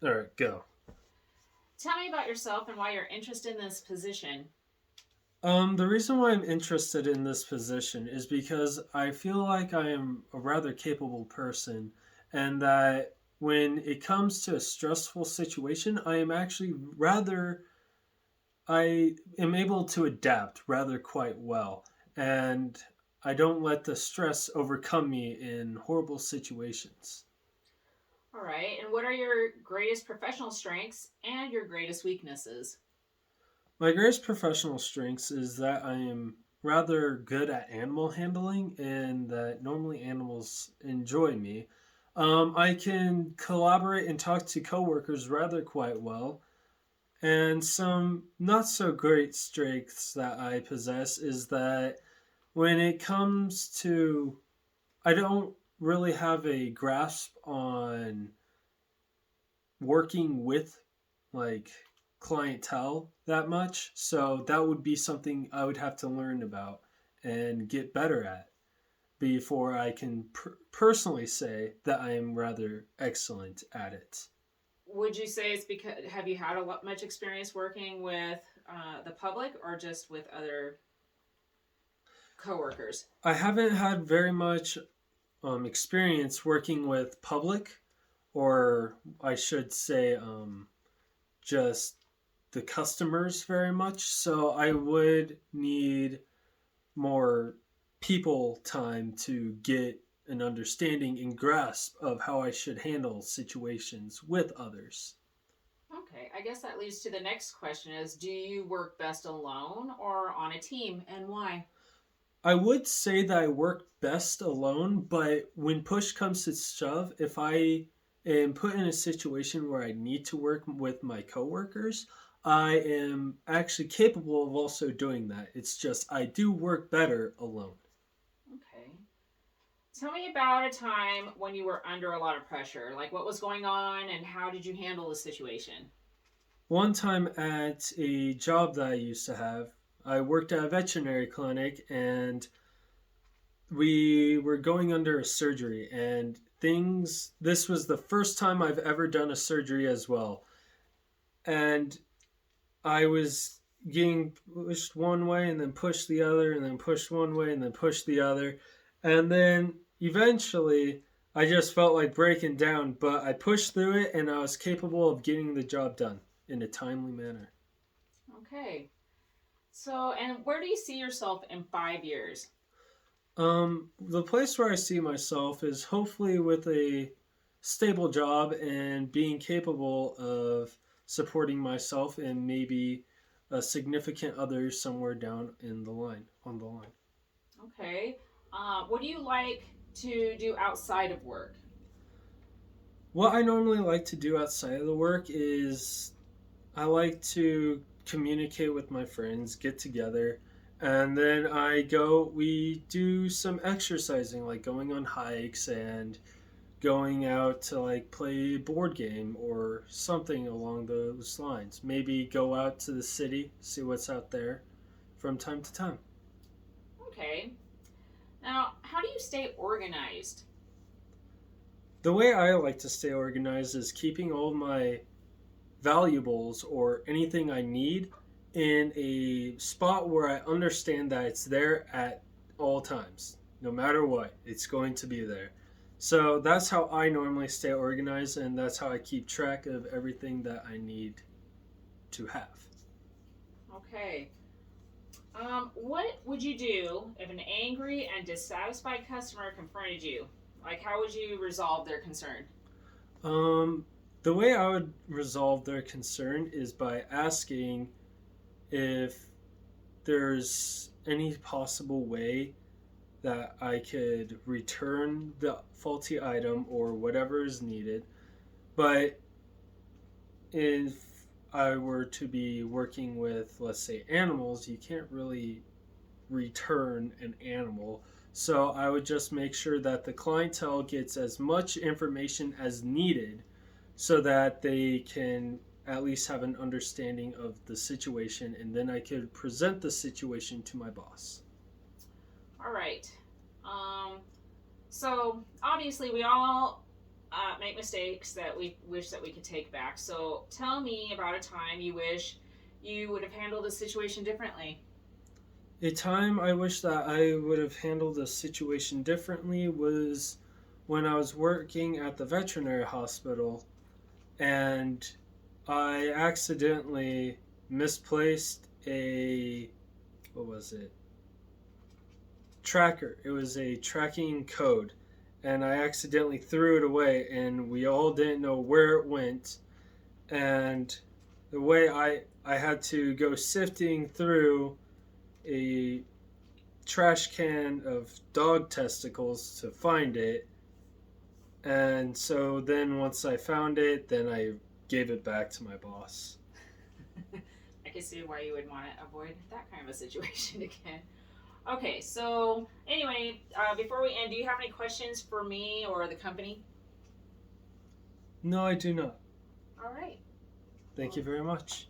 All right, go. Tell me about yourself and why you're interested in this position. The reason why I'm interested in this position is because I feel like I am a rather capable person, and that when it comes to a stressful situation, I am able to adapt rather quite well, and I don't let the stress overcome me in horrible situations. All right. And what are your greatest professional strengths and your greatest weaknesses? My greatest professional strengths is that I am rather good at animal handling and that normally animals enjoy me. I can collaborate and talk to coworkers rather quite well. And some not so great strengths that I possess is that when it comes to, I don't really have a grasp on working with like clientele that much. So that would be something I would have to learn about and get better at before I can personally say that I am rather excellent at it. Would you say it's because have you had a lot much experience working with the public or just with other coworkers? I haven't had very much experience working with public, or I should say, just the customers very much. So I would need more people time to get an understanding and grasp of how I should handle situations with others. Okay, I guess that leads to the next question is do you work best alone or on a team and why? I would say that I work best alone, but when push comes to shove, if I am put in a situation where I need to work with my coworkers, I am actually capable of also doing that. It's just I do work better alone. Okay. Tell me about a time when you were under a lot of pressure. Like what was going on and how did you handle the situation? One time at a job that I used to have, I worked at a veterinary clinic and we were going under a surgery and this was the first time I've ever done a surgery as well. And I was getting pushed one way and then pushed the other and then pushed one way and then pushed the other. And then eventually I just felt like breaking down, but I pushed through it and I was capable of getting the job done in a timely manner. Okay. So, and where do you see yourself in 5 years? The place where I see myself is hopefully with a stable job and being capable of supporting myself and maybe a significant other somewhere down in the line on the line. Okay. What do you like to do outside of work? What I normally like to do outside of the work is I like to communicate with my friends, get together, and then we do some exercising, like going on hikes and going out to like play a board game or something along those lines. Maybe go out to the city, see what's out there from time to time. Okay. Now, how do you stay organized? The way I like to stay organized is keeping all of my valuables or anything I need in a spot where I understand that it's there at all times. No matter what, it's going to be there. So that's how I normally stay organized, and that's how I keep track of everything that I need to have. Okay. What would you do if an angry and dissatisfied customer confronted you? Like, how would you resolve their concern? Um, the way I would resolve their concern is by asking if there's any possible way that I could return the faulty item or whatever is needed. But if I were to be working with, let's say, animals, you can't really return an animal. So I would just make sure that the clientele gets as much information as needed so that they can at least have an understanding of the situation, and then I could present the situation to my boss. All right. Um, so obviously, we all make mistakes that we wish that we could take back. So tell me about a time you wish you would have handled a situation differently. A time I wish that I would have handled a situation differently was when I was working at the veterinary hospital and I accidentally misplaced a, what was it? Tracker. It was a tracking code, and I accidentally threw it away, and we all didn't know where it went. And the way I had to go sifting through a trash can of dog testicles to find it. And so then once I found it, then I gave it back to my boss. I can see why you would want to avoid that kind of a situation again. Okay, so anyway, before we end, do you have any questions for me or the company? No, I do not. All right. Thank you very much.